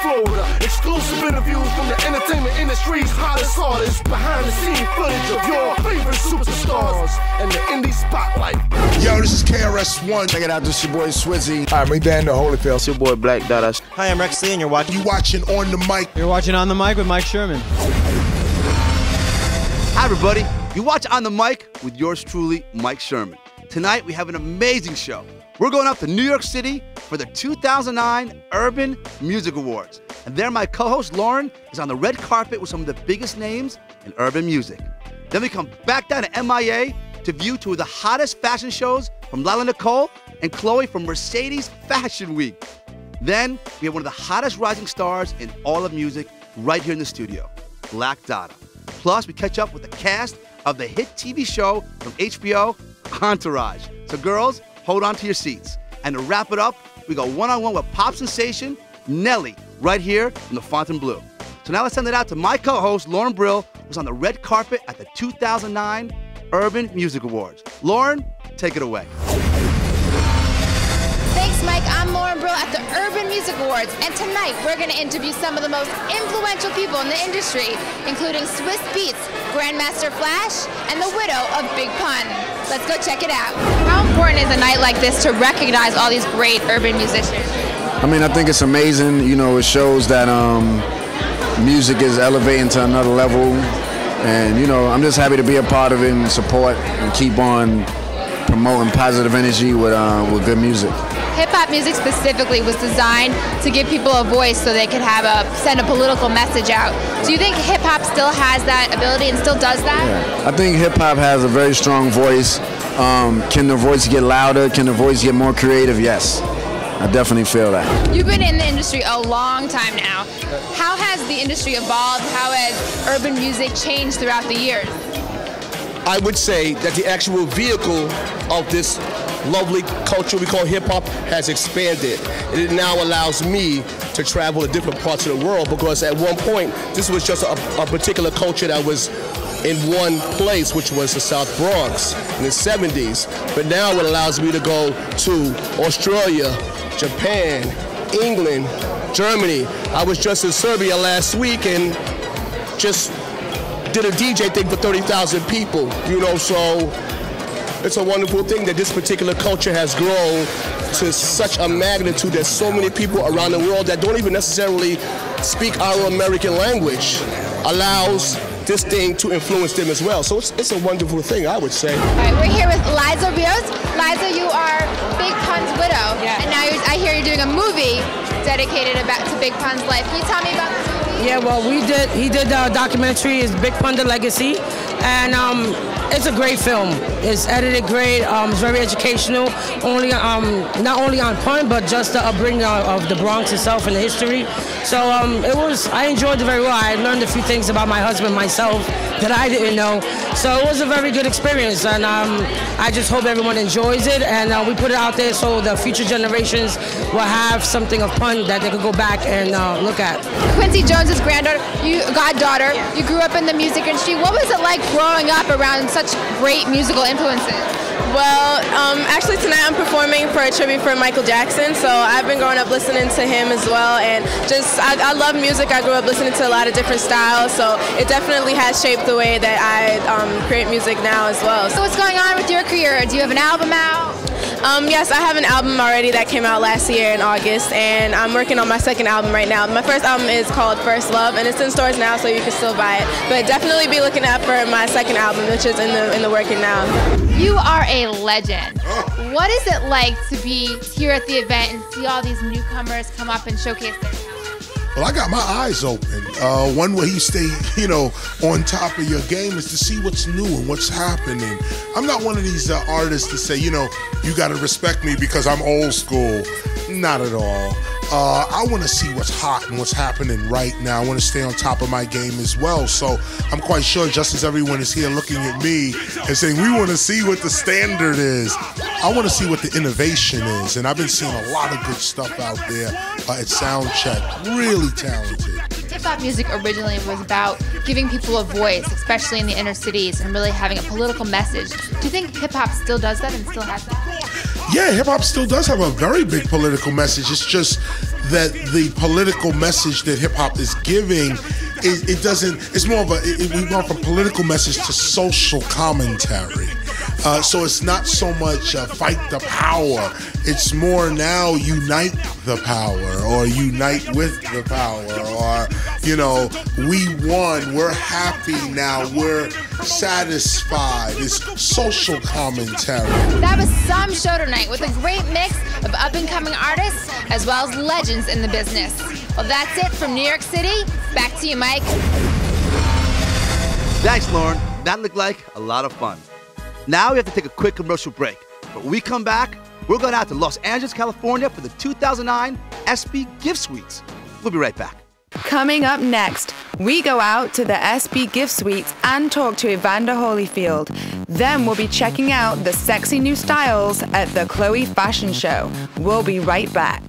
Florida. Exclusive interviews from the entertainment industry's hottest artists. Behind the scene footage of your favorite superstars and the indie spotlight. Yo, this is KRS-One. Check it out, this is your boy Swizzy. Hi, I'm Daniel Holyfield. It's your boy Black Dada. Hi, I'm Rex Lee, and you're watching On the Mic. You're watching On the Mic with Mike Sherman. Hi, everybody. You watch On the Mic with yours truly, Mike Sherman. Tonight, we have an amazing show. We're going up to New York City for the 2009 Urban Music Awards. And there, my co-host Lauren is on the red carpet with some of the biggest names in urban music. Then we come back down to MIA to view two of the hottest fashion shows from Lila Nicole and Chloe from Mercedes Fashion Week. Then we have one of the hottest rising stars in all of music right here in the studio, Black Dada. Plus, we catch up with the cast of the hit TV show from HBO, Entourage. So girls, hold on to your seats. And to wrap it up, we go one-on-one with pop sensation Nelly right here in the Fontainebleau. So now let's send it out to my co-host Lauren Brill, who's on the red carpet at the 2009 Urban Music Awards. Lauren, take it away. Thanks, Mike. I'm Lauren Brill at the Urban Music Awards, and tonight we're going to interview some of the most influential people in the industry, including Swiss Beats, Grandmaster Flash, and the widow of Big Pun. Let's go check it out. How important is a night like this to recognize all these great urban musicians? I mean, I think it's amazing. You know, it shows that music is elevating to another level. And, you know, I'm just happy to be a part of it and support and keep on promoting positive energy with good music. Hip-hop music specifically was designed to give people a voice so they could send a political message out. Do you think hip-hop still has that ability and still does that? Yeah. I think hip-hop has a very strong voice. Can the voice get louder? Can the voice get more creative? Yes. I definitely feel that. You've been in the industry a long time now. How has the industry evolved? How has urban music changed throughout the years? I would say that the actual vehicle of this lovely culture we call hip-hop has expanded. It now allows me to travel to different parts of the world, because at one point this was just a particular culture that was in one place, which was the South Bronx in the 70s. But now it allows me to go to Australia, Japan, England, Germany. I was just in Serbia last week and just did a DJ thing for 30,000 people, you know, so it's a wonderful thing that this particular culture has grown to such a magnitude that so many people around the world that don't even necessarily speak our American language allows this thing to influence them as well. So it's a wonderful thing, I would say. All right, we're here with Liza Rios. Liza, you are Big Pun's widow, and now I hear you're doing a movie dedicated to Big Pun's life. Can you tell me about this movie? Yeah, well, he did the documentary, is Big Pun: The Legacy, and it's a great film. It's edited great. It's very educational. Not only on Pun, but just the upbringing of the Bronx itself and the history. So I enjoyed it very well. I learned a few things about my husband myself that I didn't know. So it was a very good experience, and I just hope everyone enjoys it. And we put it out there so the future generations will have something of Pun that they could go back and look at. Quincy Jones's goddaughter. You grew up in the music industry. What was it like growing up around such great musical influences? Well, actually tonight I'm performing for a tribute for Michael Jackson, so I've been growing up listening to him as well, and just I love music. I grew up listening to a lot of different styles, so it definitely has shaped the way that I create music now as well. So what's going on with your career? Do you have an album out? Yes, I have an album already that came out last year in August, and I'm working on my second album right now. My first album is called First Love, and it's in stores now, so you can still buy it. But definitely be looking out for my second album, which is in the working now. You are a legend. What is it like to be here at the event and see all these newcomers come up and showcase their talent? Well, I got my eyes open. One way you stay, on top of your game is to see what's new and what's happening. I'm not one of these artists to say, you got to respect me because I'm old school. Not at all. I want to see what's hot and what's happening right now. I want to stay on top of my game as well. So I'm quite sure, just as everyone is here looking at me and saying, we want to see what the standard is, I want to see what the innovation is. And I've been seeing a lot of good stuff out there at Soundcheck. Really talented. Hip-hop music originally was about giving people a voice, especially in the inner cities, and really having a political message. Do you think hip-hop still does that and still has that? Yeah, hip-hop still does have a very big political message. It's just that the political message that hip hop is giving, it doesn't. It's more of we gone from political message to social commentary. So it's not so much fight the power. It's more now unite the power, or unite with the power, or, you know, we won, we're happy now, we're satisfied. It's social commentary. That was some show tonight with a great mix of up-and-coming artists as well as legends in the business. Well, that's it from New York City. Back to you, Mike. Thanks, Lauren. That looked like a lot of fun. Now we have to take a quick commercial break. But when we come back, we're going out to Los Angeles, California for the 2009 SB Gift Suites. We'll be right back. Coming up next, we go out to the SB Gift Suites and talk to Evander Holyfield. Then we'll be checking out the sexy new styles at the Chloe Fashion Show. We'll be right back.